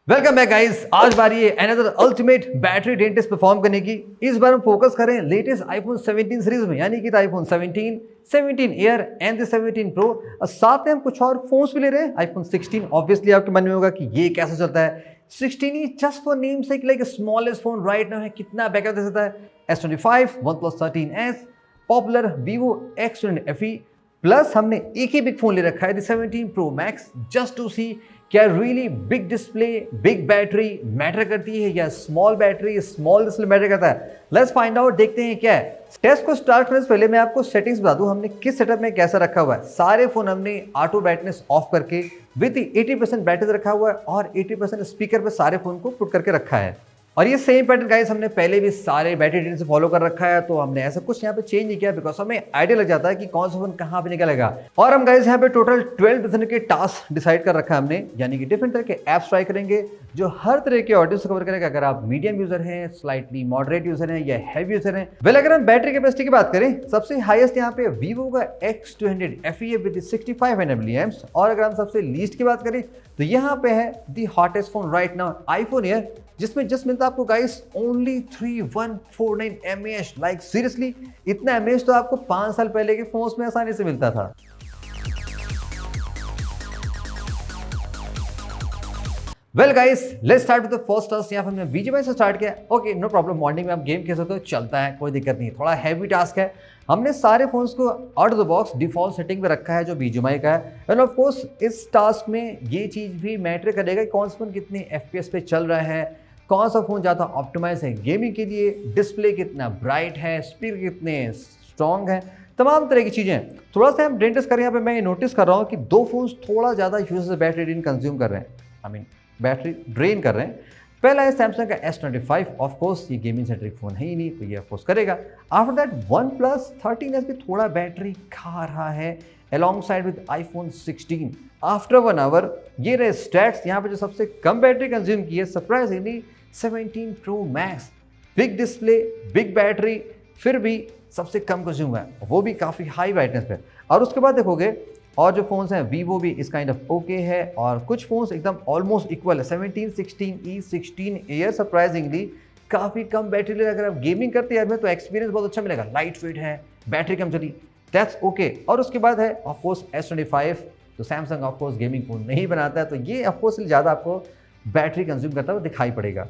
Welcome back guys. आज बारी है another ultimate battery drain test perform करने की। इस बार हम फोकस करें लेटेस्ट आईफोन 17 सीरीज में, यानी कि आईफोन 17, 17 एयर एंड 17 प्रो। और साथ में हम कुछ और फोन्स भी ले रहे हैं। आईफोन 16 ऑब्वियसली आपके मन में होगा कि ये कैसे चलता है। 16 ही जस्ट फॉर नेम से like smallest phone right now है, कितना बैकअप दे सकता है। S25, OnePlus 13s, popular Vivo X20 FE plus हमने एक ही बिग फोन ले रखा है 17 Pro Max जस्ट टू सी क्या really big display big battery matter करती है या small battery small display matter करता है। लेट्स फाइंड आउट, देखते हैं क्या है। टेस्ट को स्टार्ट करने से पहले मैं आपको सेटिंग्स बता दूं हमने किस सेटअप में कैसा रखा हुआ है। सारे फोन हमने ऑटो ब्राइटनेस ऑफ करके विद 80% बैटरी रखा हुआ है और 80% स्पीकर पे सारे फोन को पुट करके रखा है। और ये सेम पैटर्न गाइस हमने पहले भी सारे बैटरी ड्रेन से फॉलो कर रखा है, तो हमने ऐसा कुछ यहाँ पे चेंज नहीं किया बिकॉज हमें आइडिया लग जाता है कि कौन सा फोन कहाँ पे निकलेगा। और हम गाइस यहाँ पे टोटल 12 तरह के टास्क डिसाइड कर रखा है हमने, यानी कि डिफरेंट तरह के ऐप्स ट्राई करेंगे जो हर तरह के ऑडियंस कवर करेगा। अगर आप मीडियम यूजर हैं, स्लाइटली मॉडरेट यूजर हैं या हैवी यूजर हैं। वेल, अगर हम बैटरी कैपेसिटी की बात करें, सबसे हाईएस्ट यहाँ पे Vivo का X200 FE विद 65 mAh। और अगर हम सबसे लीस्ट की बात करें तो यहाँ पे है the hottest phone right now iPhone Air, जिसमें जस्ट मिलता है आपको guys only 3149 mAh। Like seriously इतना mAh तो आपको 5 साल पहले के फोन्स में आसानी से मिलता था। Well guys, let's start with the first task. यहाँ पर हमने BGMI से स्टार्ट किया। ओके, नो प्रॉब्लम, मॉर्निंग में आप गेम खेल सकते हो, चलता है, कोई दिक्कत नहीं। थोड़ा हैवी टास्क है। हमने सारे फोन्स को out of the box default setting में रखा है जो BGMI का है। एंड ऑफ कोर्स इस टास्क में ये चीज़ भी मैटर करेगा कि कौन सा फोन कितने FPS पे चल रहा है, कौन सा फोन ज़्यादा ऑप्टिमाइज है गेमिंग के लिए, डिस्प्ले कितना ब्राइट है, स्पीकर कितने स्ट्रॉन्ग है, तमाम तरह की चीज़ें। थोड़ा सा हम ड्रेन टेस्ट करें। यहाँ पे मैं ये नोटिस कर रहा हूँ कि दो फोन्स थोड़ा ज़्यादा यूजर बैटरी ड्रेन कंज्यूम कर रहे हैं, बैटरी ड्रेन कर रहे हैं। पहला है सैमसंग का S25, ऑफ कोर्स ये गेमिंग सेंट्रिक फोन है ही नहीं, तो ये ऑफ कोर्स करेगा। आफ्टर दैट OnePlus 13s भी थोड़ा बैटरी खा रहा है alongside with iPhone 16। After 1 hour ये रहे स्टैट्स। यहाँ पे जो सबसे कम बैटरी कंज्यूम की है surprisingly 17 Pro Max। Big display big battery, फिर भी सबसे कम कंज्यूम है, वो भी काफ़ी हाई ब्राइटनेस पे। और उसके बाद देखोगे और जो फोन्स हैं Vivo भी इस काइंड ऑफ ओके है, और कुछ फोन्स एकदम ऑलमोस्ट इक्वल है। 17, 16e, 16 एयर सरप्राइजिंगली काफ़ी कम बैटरी ले। अगर आप गेमिंग करते हैं तो एक्सपीरियंस बहुत अच्छा मिलेगा, लाइट वेट है, बैटरी कम चली, दैट्स ओके। और उसके बाद है ऑफकोर्स S25, तो सैमसंग ऑफकोर्स गेमिंग फोन नहीं बनाता है, तो ये ऑफकोर्स ज़्यादा आपको बैटरी कंज्यूम करता हुआ दिखाई पड़ेगा।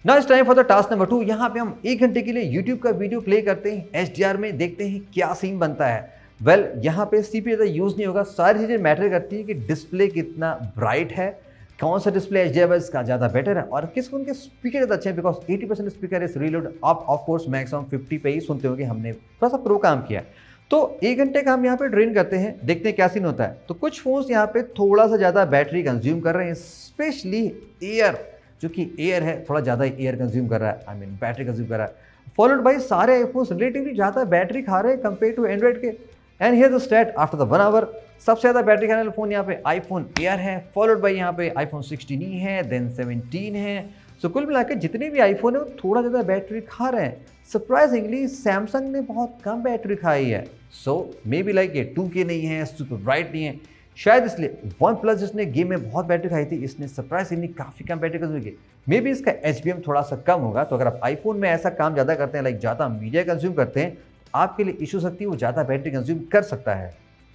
Now it's time for the task number 2। यहाँ पे हम 1 घंटे के लिए यूट्यूब का वीडियो प्ले करते हैं HDR में, देखते हैं क्या सीन बनता है। वेल, यहाँ पे CPU ज़्यादा यूज़ नहीं होगा। सारी चीज़ें मैटर करती है कि डिस्प्ले कितना ब्राइट है, कौन सा डिस्प्ले HDR का ज़्यादा बेटर है, और किस फोन के स्पीकर ज़्यादा अच्छे हैं। बिकॉज 80% स्पीकर इस रीलोड आप ऑफ कोर्स मैक्सिमम 50 पे ही सुनते होंगे, हमने थोड़ा सा प्रो काम किया। तो 1 घंटे का हम यहाँ पे ड्रेन करते हैं, देखते हैं क्या सीन होता है। तो कुछ फोन्स यहाँ पे थोड़ा सा ज़्यादा बैटरी कंज्यूम कर रहे हैं, स्पेशली एयर, जो कि एयर है थोड़ा ज़्यादा एयर कंज्यूम कर रहा है, बैटरी कंज्यूम कर रहा है। फॉलोड बाई सारे आईफोन्स रिलेटिवली ज़्यादा बैटरी खा रहे हैं कंपेयर टू एंड्रॉइड के। And here the stat after the 1 hour, सबसे ज़्यादा बैटरी खाने वाला फोन यहाँ पे iPhone Air है, फॉलोड बाई यहाँ पे iPhone 16e है, देन 17 है। सो कुल मिलाकर जितने भी आईफोन है वो थोड़ा ज़्यादा बैटरी खा रहे हैं। सरप्राइजिंगली सैमसंग ने बहुत कम बैटरी खाई है। सो मे बी लाइक ये 2K नहीं है, सुपर ब्राइट नहीं है, शायद इसलिए। OnePlus जिसने गेम में बहुत बैटरी खाई थी, इसने सरप्राइजिंगली काफ़ी कम बैटरी कंज्यूम की। मे बी इसका HBM थोड़ा सा कम होगा। तो अगर आप आईफोन में ऐसा काम ज़्यादा करते हैं, लाइक ज़्यादा मीडिया कंज्यूम करते हैं, आपके लिए इशू सकती है, वो ज़्यादा बैटरी कंज्यूम कर सकता है।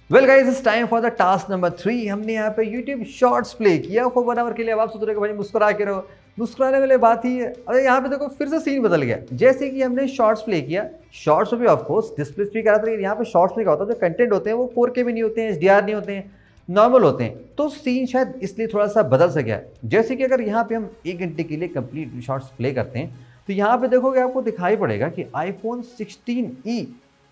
Well guys, it's time for the task number 3। हमने यहाँ पे YouTube शॉर्ट्स प्ले किया फॉर 1 आवर के लिए। अब आप सोच रहे हो भाई मुस्कुरा के रहो, मुस्कुराने वाली बात ही है। अरे यहाँ पे देखो फिर से सीन बदल गया। जैसे कि हमने शॉर्ट्स प्ले किया, शॉर्ट्स में भी ऑफकोर्स डिस्प्ले स्पीक आ रहा था, यहाँ पे शॉर्ट्स में क्या होता है, जो कंटेंट होते हैं वो 4K भी नहीं होते हैं, HDR नहीं होते हैं, नॉर्मल होते हैं। तो सीन शायद इसलिए थोड़ा सा बदल सा गया। जैसे कि अगर यहाँ पे हम 1 घंटे के लिए कंप्लीट शॉर्ट्स प्ले करते हैं, तो यहाँ पे देखोगे आपको दिखाई पड़ेगा कि iPhone 16e,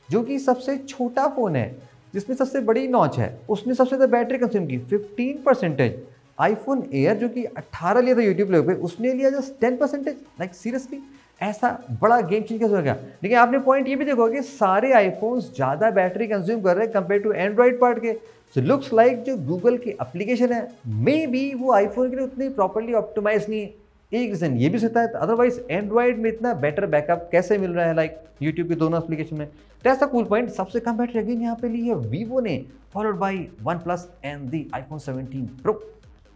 जो कि सबसे छोटा फ़ोन है, जिसमें सबसे बड़ी नॉच है, उसने सबसे ज़्यादा बैटरी कंज्यूम की 15%। iPhone Air जो कि 18 लिया था यूट्यूब लेवल पे, उसने लिया जस्ट 10%। लाइक सीरियसली ऐसा बड़ा गेम चेंज कैसे हो गया। लेकिन आपने पॉइंट ये भी देखोगे सारे आईफोन्स ज़्यादा बैटरी कंज्यूम कर रहे हैं कंपेयर टू एंड्रॉइड पार्ट के। सो लुक्स लाइक जो गूगल की एप्लीकेशन है, मे बी वो आईफोन के लिए उतनी प्रॉपरली ऑप्टिमाइज नहीं है। एक रीज़न ये भी सकता है, अदरवाइज एंड्रॉइड में इतना बेटर बैकअप कैसे मिल रहा है लाइक यूट्यूब की दोनों एप्लीकेशन में। That's a cool point. सबसे कम बैटरी अगेन यहाँ पे ली है Vivo ने, followed by OnePlus and the iPhone 17 Pro।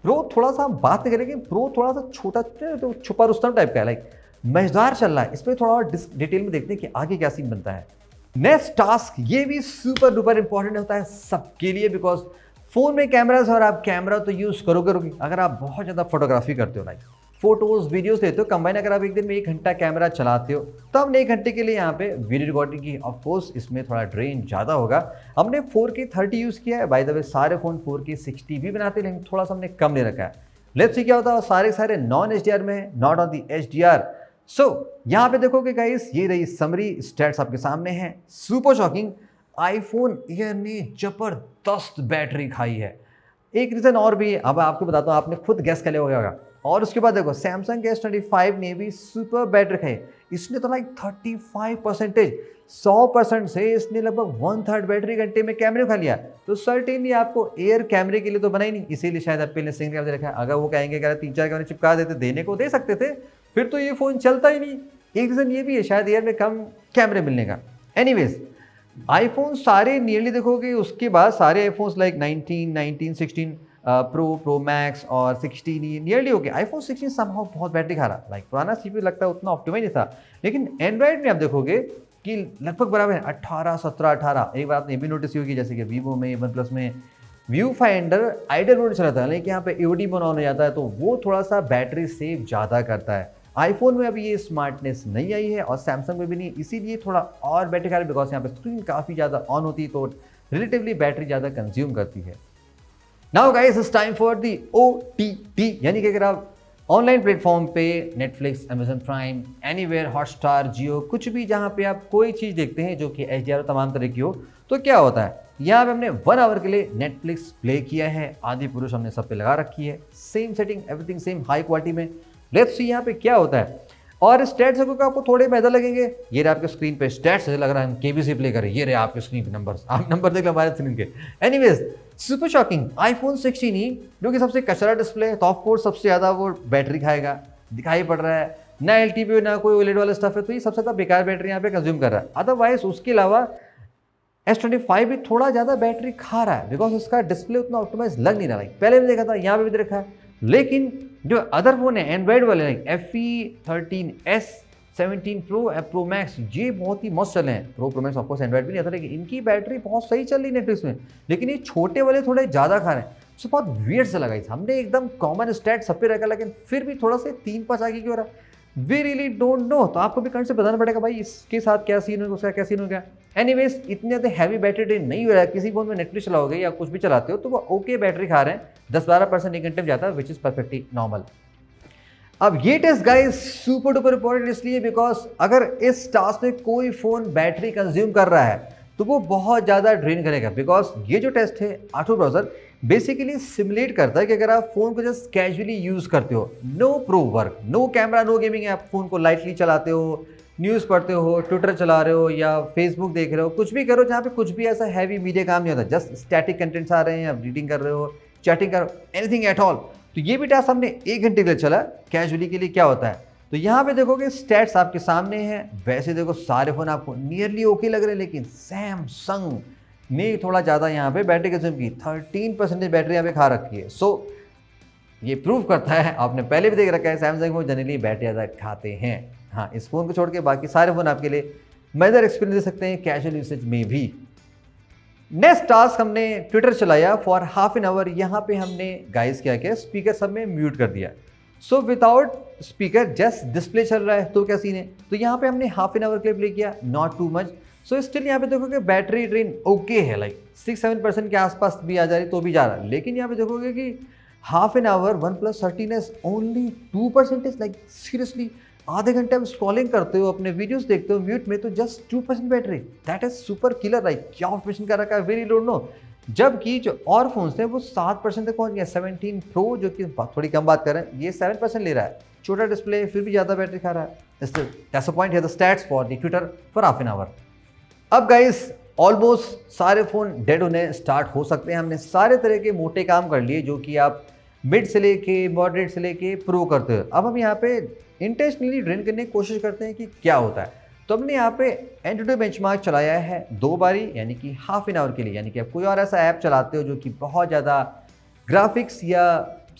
Pro थोड़ा सा हम बात नहीं करेंगे, प्रो थोड़ा सा छोटा तो छुपा रुस्तम टाइप का है, लाइक मजेदार चल रहा है। इस पर थोड़ा और डिटेल में देखते हैं कि आगे क्या सीन बनता है। नेक्स्ट टास्क, ये भी सुपर डुपर इंपॉर्टेंट होता है सबके लिए, बिकॉज फोन में कैमराज और आप कैमरा तो यूज करोगे अगर आप बहुत ज़्यादा फोटोग्राफी करते हो, लाइक फोटोज वीडियोस लेते हो कंबाइन। अगर आप एक दिन में 1 घंटा कैमरा चलाते हो तो हमने 1 घंटे के लिए यहाँ पे वीडियो रिकॉर्डिंग की। ऑफ कोर्स इसमें थोड़ा ड्रेन ज़्यादा होगा। हमने 4K 30 यूज़ किया है। बाय द वे सारे फ़ोन 4K 60 भी बनाते हैं, लेकिन थोड़ा सा हमने कम ले रखा है। लेट्स सी क्या होता है। सारे नॉन HDR में है, नॉट ऑन दी HDR। सो यहाँ पे देखोगे गाइस, ये रही समरी स्टैट्स आपके सामने हैं। सुपर शॉकिंग, आईफोन एयर ने जबरदस्त बैटरी खाई है। एक रीज़न और भी है, अब आपको बताता हूँ, आपने खुद गैस कर लिया होगा। और उसके बाद देखो सैमसंग S25 ने भी सुपर बैटरी खाई। इसने तो लाइक 35%, 100% से इसने लगभग 1/3 बैटरी घंटे में कैमरे खा लिया। तो सर्टेनली आपको एयर कैमरे के लिए तो बना ही नहीं, इसीलिए शायद एप्पल ने सिंगल कैमरा रखा है। अगर वो कहेंगे अगर 3-4 कैमरे चिपका देते, देने को दे सकते थे, फिर तो ये फ़ोन चलता ही नहीं। एक रीज़न ये भी है शायद एयर में कम कैमरे मिलने का। एनीवेज आईफोन सारे नियरली देखोगे, उसके बाद सारे आईफोन्स लाइक 19, 16 प्रो मैक्स और 16 नियरली हो गया। आईफोन 16 समहाउ बहुत बैटरी खा रहा, लाइक पुराना CPU लगता है उतना ऑप्टिमाइज नहीं था। लेकिन एंड्रॉइड में आप देखोगे कि लगभग बराबर है, 18, 17, 18। एक बात ये भी नोटिस होगी, जैसे कि वीवो में, वन प्लस में व्यू फाइंडर आइडल मोड चलाता है, लेकिन यहाँ पे AOD मोड ऑन हो जाता है, तो वो थोड़ा सा बैटरी सेव ज़्यादा करता है। आईफोन में अभी ये स्मार्टनेस नहीं आई है और सैमसंग में भी नहीं, इसीलिए थोड़ा और बैटरी खा रहा है, बिकॉज यहाँ पे स्क्रीन काफ़ी ज़्यादा ऑन होती है, तो रिलेटिवली बैटरी ज़्यादा कंज्यूम करती है। Now guys it's time for the OTT, यानी कि अगर आप ऑनलाइन प्लेटफॉर्म पे Netflix, Amazon Prime, anywhere, Hotstar, Jio, कुछ भी जहाँ पे आप कोई चीज़ देखते हैं जो कि HDR तमाम तरह की हो, तो क्या होता है, यहाँ पे हमने 1 आवर के लिए नेटफ्लिक्स प्ले किया है। आदि पुरुष हमने सब पे लगा रखी है, same setting, everything same, high quality में। लेट्स सी यहाँ पे क्या होता है। और स्टैट्स आपको थोड़े बेहतर लगेंगे। ये रहे आपके स्क्रीन पे स्टैट्स, लग रहा है हम KBC प्ले करें। ये रहे आपके स्क्रीन पे नंबर्स, आप नंबर देख लो हमारे स्क्रीन के। एनीवेज सुपर शॉकिंग, आईफोन 16 ही जो कि सबसे कचरा डिस्प्ले, तो ऑफ कोर्स सबसे ज़्यादा वो बैटरी खाएगा, दिखाई पड़ रहा है। ना LTP ना कोई OLED वाला स्टफ है, तो ये सबसे ज़्यादा बेकार बैटरी यहाँ पे कंज्यूम कर रहा है। अदरवाइज उसके अलावा S25 भी थोड़ा ज़्यादा बैटरी खा रहा है, बिकॉज उसका डिस्प्ले उतना ऑप्टिमाइज लग नहीं रहा है। पहले भी देखा था, यहाँ पे भी देखा है। लेकिन जो अदर फोन है एंड्रॉइड वाले, like FE 13s, 17 pro max, ये बहुत ही मस्त चले हैं। प्रो मैक्स ऑफकोर्स एंड्रॉइड भी नहीं आता, लेकिन इनकी बैटरी बहुत सही चल रही है नेटफ्लिक्स में। लेकिन ये छोटे वाले थोड़े ज़्यादा खा रहे हैं, सो बहुत वियर्ड से लगा। हमने एकदम कॉमन स्टैट सब पे रखा, लेकिन फिर भी थोड़ा से 3-5 आगे क्यों रहा, वी रियली डोंट नो। तो आपको भी कमेंट से बताना पड़ेगा भाई इसके साथ क्या सीन हो, उसका क्या सीन हो गया। एनीवेज इतने ज़्यादा हैवी बैटरी ड्रेन नहीं हो रहा है। किसी फोन में नेटफ्लिक्स चलाओगे या कुछ भी चलाते हो तो वो ओके बैटरी खा रहे हैं, 10-12% 1 घंटे में जाता है, विच इज़ परफेक्टली नॉर्मल। अब ये test guys super duper important इसलिए बिकॉज अगर इस टास्क में कोई फोन बैटरी कंज्यूम कर रहा है तो वो बहुत ज़्यादा ड्रेन करेगा। बिकॉज ये जो टेस्ट है आठो ब्राउजर बेसिकली सिमुलेट करता है कि अगर आप फोन को जस्ट कैजुअली यूज़ करते हो, no pro work, no camera, no gaming, आप फोन को लाइटली चलाते हो, न्यूज़ पढ़ते हो, ट्विटर चला रहे हो या फेसबुक देख रहे हो, कुछ भी करो जहाँ पे कुछ भी ऐसा हैवी मीडिया काम नहीं होता, जस्ट स्टैटिक कंटेंट्स आ रहे हैं, आप रीडिंग कर रहे हो, चैटिंग कर रहे हो, एनीथिंग एट ऑल। तो ये भी टास्क हमने 1 घंटे के लिए चला कैजुअली के लिए। क्या होता है तो यहाँ पे देखोगे स्टैट्स आपके सामने हैं। वैसे देखो सारे फोन आपको नियरली ओके लग रहे हैं, लेकिन सैमसंग ने थोड़ा ज़्यादा यहाँ पे बैटरी कंज्यूम की, 13% बैटरी यहाँ पे खा रखी है। सो ये प्रूव करता है, आपने पहले भी देख रखा है सैमसंग फोन जनरली बैटरी ज़्यादा खाते हैं। हाँ, इस फोन को छोड़ के बाकी सारे फोन आपके लिए मजेदार एक्सपीरियंस दे सकते हैं कैजुअल यूसेज में भी। नेक्स्ट टास्क, हमने ट्विटर चलाया फॉर हाफ एन आवर। यहाँ पे हमने गाइस क्या किया, स्पीकर सब में म्यूट कर दिया। So without speaker just display चल रहा है, तो क्या सीन है। तो यहाँ पे हमने हाफ एन आवर के लिए प्ले किया, not too much. So still यहाँ पे देखोगे बैटरी ड्रेन ओके है, लाइक 6-7% के आसपास भी आ जा रही तो भी जा रहा है। लेकिन यहाँ पे देखोगे कि half an hour OnePlus 13s only 2%, like seriously आधे घंटे आप स्क्रॉलिंग करते हो, अपने वीडियोस देखते हो म्यूट में, तो just 2% battery, that is super killer. Like क्या ऑप्शन कर रखा है, वेरी डोंट नो। जबकि जो और फोन्स थे वो 7% तक पहुंच गया। 17 प्रो जो कि थोड़ी कम बात कर रहे हैं, ये 7% ले रहा है, छोटा डिस्प्ले फिर भी ज़्यादा बैटरी खा रहा है। That's the point here, the stats for the Twitter for half an hour. अब गाइस ऑलमोस्ट सारे फोन डेड होने स्टार्ट हो सकते हैं। हमने सारे तरह के मोटे काम कर लिए जो कि आप मिड से लेके मॉडरेट से लेके प्रो करते हो। अब हम यहाँ पे इंटेंशनली ड्रेन करने की कोशिश करते हैं कि क्या होता है। तो हमने यहाँ पे एंड्रॉइड बेंचमार्क चलाया है 2 बारी, यानी कि हाफ एन आवर के लिए। यानी कि आप कोई और ऐसा ऐप चलाते हो जो कि बहुत ज़्यादा ग्राफिक्स या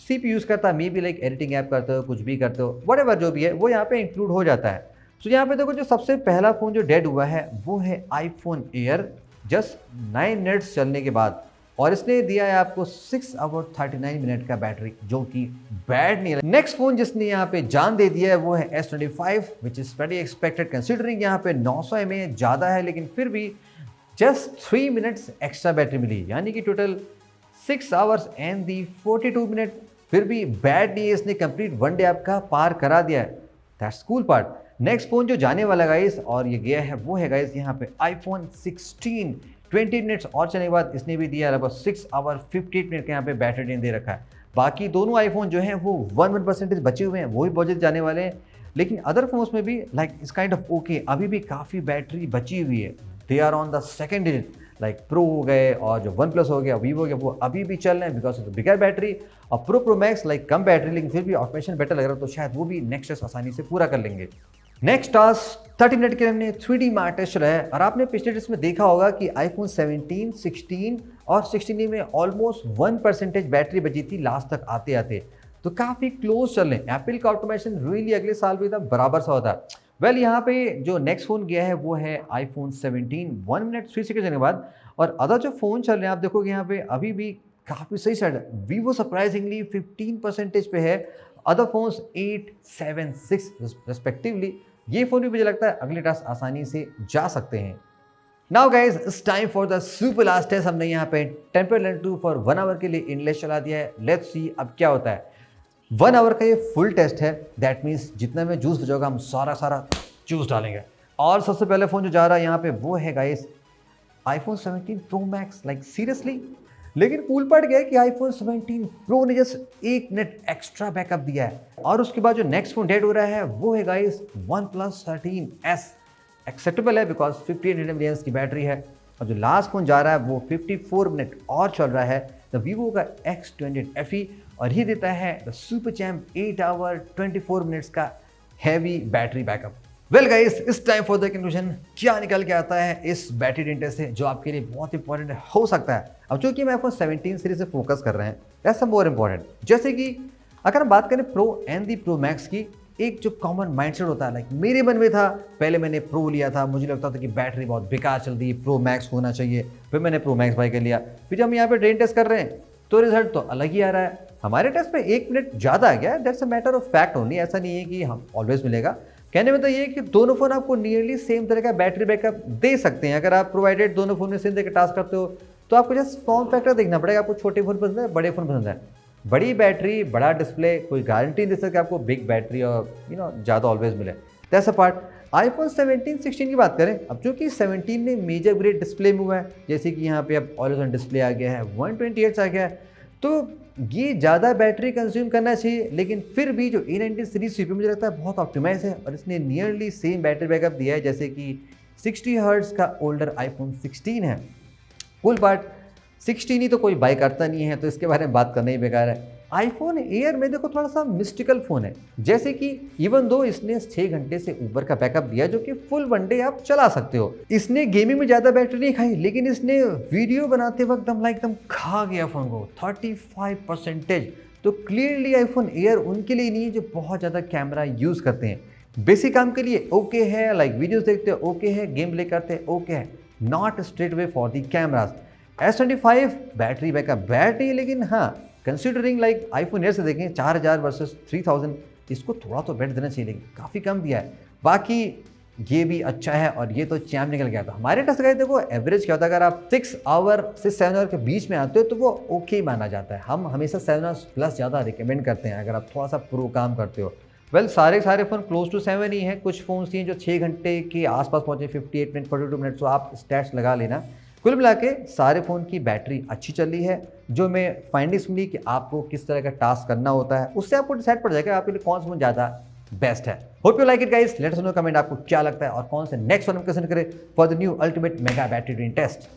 CPU यूज़ करता है, may be like editing app करते हो, कुछ भी करते हो, व्हाटएवर जो भी है वो यहाँ पे इंक्लूड हो जाता है। तो यहाँ पे देखो जो सबसे पहला फ़ोन जो डेड हुआ है वो है आईफोन एयर, जस्ट 9 मिनट्स चलने के बाद, और इसने दिया है आपको 6 आवर 39 मिनट का बैटरी, जो कि बैड नहीं है। नेक्स्ट फोन जिसने यहाँ पे जान दे दिया है वो है S25, which is very expected considering यहाँ पे 900 mAh ज़्यादा है, लेकिन फिर भी जस्ट 3 मिनट्स एक्स्ट्रा बैटरी मिली, यानी कि total 6 hours and the 42 minute. फिर भी बैड नहीं है, इसने कंप्लीट 1 डे आपका पार करा दिया है। That's cool part. Next phone जो जाने वाला गाइस और ये गया है वो है गाइस यहाँ पे आईफोन 16। 20 मिनट्स और चलने के बाद इसने भी दिया लगभग 6 आवर 58 मिनट का यहाँ पे बैटरी दे रखा है। बाकी दोनों आईफोन जो हैं वो 1% बचे हुए हैं, वो भी बहुत जल्द जाने वाले हैं। लेकिन अदर फोन्स में भी लाइक इस काइंड ऑफ ओके, अभी भी काफ़ी बैटरी बची हुई है। They are on the second digit, like pro हो गए और जो वन प्लस हो गया, वीवो हो गया, वो अभी भी चल रहे हैं because of the bigger battery. और प्रो मैक्स लाइक कम बैटरी लेकिन फिर भी ऑटोमेशन बेटर लग रहा है, तो शायद वो भी नेक्स्ट टेस्ट आसानी से पूरा कर लेंगे। नेक्स्ट टास्क 30 मिनट के लिए हमने 3D मार्क टेस्ट चला है, और आपने पिछले टेस्ट में देखा होगा कि आईफोन 17, 16 और 16 में ऑलमोस्ट 1% बैटरी बची थी लास्ट तक आते आते, तो काफ़ी क्लोज चल रहे हैं। एप्पल का ऑटोमेशन रियली अगले साल भी था बराबर सा होता। वेल यहाँ पे जो नेक्स्ट फ़ोन गया है वो है आईफोन 17, 1 मिनट 3 सेकेंड के बाद। और अदर जो फ़ोन चल रहे हैं आप देखोगे यहाँ पे अभी भी काफ़ी सही साइड है। वीवो सरप्राइजिंगली 15% पे है, अदर फोन्स 8, 7, 6 रिस्पेक्टिवली। ये फ़ोन भी मुझे लगता है अगले टास्क आसानी से जा सकते हैं। Now guys it's time for the super last test. हमने यहाँ पे टेम्परेचर 2 फॉर 1 आवर के लिए इनलेस चला दिया है। लेट्स सी अब क्या होता है। 1 आवर का ये फुल टेस्ट है, दैट मीन्स जितना में जूस बचेगा हम सारा जूस डालेंगे। और सबसे पहले फ़ोन जो जा रहा है यहाँ पे वो है guys iPhone 17 pro max. Like seriously, लेकिन कूल पार्ट क्या है कि आईफोन 17 प्रो ने जस्ट 1 मिनट एक्स्ट्रा बैकअप दिया है। और उसके बाद जो नेक्स्ट फोन डेड हो रहा है वो है गाइस OnePlus 13S। एक्सेप्टेबल है बिकॉज 58 mAh की बैटरी है। और जो लास्ट फोन जा रहा है वो 54 मिनट और चल रहा है, द वीवो का X28 FE, और ये देता है the super champ 8 hour 24 minutes का heavy battery backup. Well guys इस टाइम फॉर द कंक्लूजन, क्या निकल के आता है इस बैटरी डेंटर से जो आपके लिए बहुत इंपॉर्टेंट हो सकता है। अब चूंकि मैं आईफोन 17 सीरीज से फोकस कर रहे हैं, दैट्स मोर इंपॉर्टेंट। जैसे कि अगर हम बात करें pro and the pro max की, एक जो कॉमन माइंडसेट होता है, लाइक मेरे मन में था, पहले मैंने प्रो लिया था, मुझे लगता था कि बैटरी बहुत बेकार चल रही है, प्रो मैक्स होना चाहिए, फिर मैंने प्रो मैक्स बाय कर लिया। फिर जब हम यहाँ पे ड्रेन टेस्ट कर रहे हैं तो रिजल्ट तो अलग ही आ रहा है। हमारे टेस्ट में 1 मिनट ज़्यादा आ गया, that's a matter of fact only, ऐसा नहीं है कि हम ऑलवेज मिलेगा। कहने में तो ये कि दोनों फोन आपको नियरली सेम तरह का बैटरी बैकअप दे सकते हैं। अगर आप प्रोवाइडेड दोनों फोन में सेम तरह के टास्क करते हो तो आपको जस्ट फॉर्म फैक्टर देखना पड़ेगा, आपको छोटे फोन पसंद है, बड़े फोन पसंद है। बड़ी बैटरी, बड़ा डिस्प्ले, कोई गारंटी नहीं दे सकता आपको बिग बैटरी और ज़्यादा ऑलवेज मिले। That's a part. आईफोन 17, 16 की बात करें, अब चूंकि 17 में मेजर अपग्रेड डिस्प्ले में हुआ है, जैसे कि यहाँ पे अब ऑलवेज ऑन डिस्प्ले आ गया है, 120 Hz आ गया है, तो ये ज़्यादा बैटरी कंज्यूम करना चाहिए। लेकिन फिर भी जो A90 सीरीज CPU मुझे लगता है बहुत ऑप्टिमाइज है, और इसने नियरली सेम बैटरी बैकअप दिया है जैसे कि 60 हर्ट्ज का ओल्डर आईफोन 16 है। कूल पार्ट, 16 ही तो कोई बाय करता नहीं है, तो इसके बारे में बात करना ही बेकार है। आईफोन एयर में देखो थोड़ा सा मिस्टिकल फ़ोन है, जैसे कि इवन दो इसने 6 घंटे से ऊपर का बैकअप दिया जो कि फुल 1 डे आप चला सकते हो। इसने गेमिंग में ज़्यादा बैटरी नहीं खाई, लेकिन इसने वीडियो बनाते वक्त एकदम खा गया फ़ोन को 35%। तो क्लियरली आईफोन एयर उनके लिए नहीं है जो बहुत ज़्यादा कैमरा यूज़ करते हैं। बेसिक काम के लिए ओके है, लाइक वीडियोस देखते हो ओके है, गेम प्ले करते हैं ओके है, not straight way for the cameras. S25 battery backup bad नहीं है, लेकिन हाँ कंसिडरिंग लाइक आईफोन एयर से देखें 4000 वर्सेस 3000, इसको थोड़ा तो बेट देना चाहिए, लेकिन काफ़ी कम दिया है। बाकी ये भी अच्छा है, और ये तो चैम्प निकल गया था। हमारे टेस्ट गाइस देखो एवरेज क्या होता है, अगर आप 6 आवर से 7 आवर के बीच में आते हो तो वो ओके माना जाता है। हम हमेशा 7 आवर्स प्लस ज़्यादा रिकमेंड करते हैं अगर आप थोड़ा सा प्रो काम करते हो। वेल सारे फ़ोन क्लोज टू 7 ही हैं, कुछ फ़ोन्स हैं जो 6 घंटे के आसपास पहुँचे, 58 मिनट 42 मिनट, तो आप स्टैट्स लगा लेना। कुल मिला के सारे फ़ोन की बैटरी अच्छी चल रही है। जो मैं फाइंडिंग्स मिली कि आपको किस तरह का टास्क करना होता है, उससे आपको डिसाइड पड़ जाएगा आपके लिए कौन सा फ़ोन ज़्यादा बेस्ट है। Hope you like it guys, let us know comment आपको क्या लगता है और कौन से नेक्स्ट वन हम कंसिडर करें for the new ultimate mega battery drain test.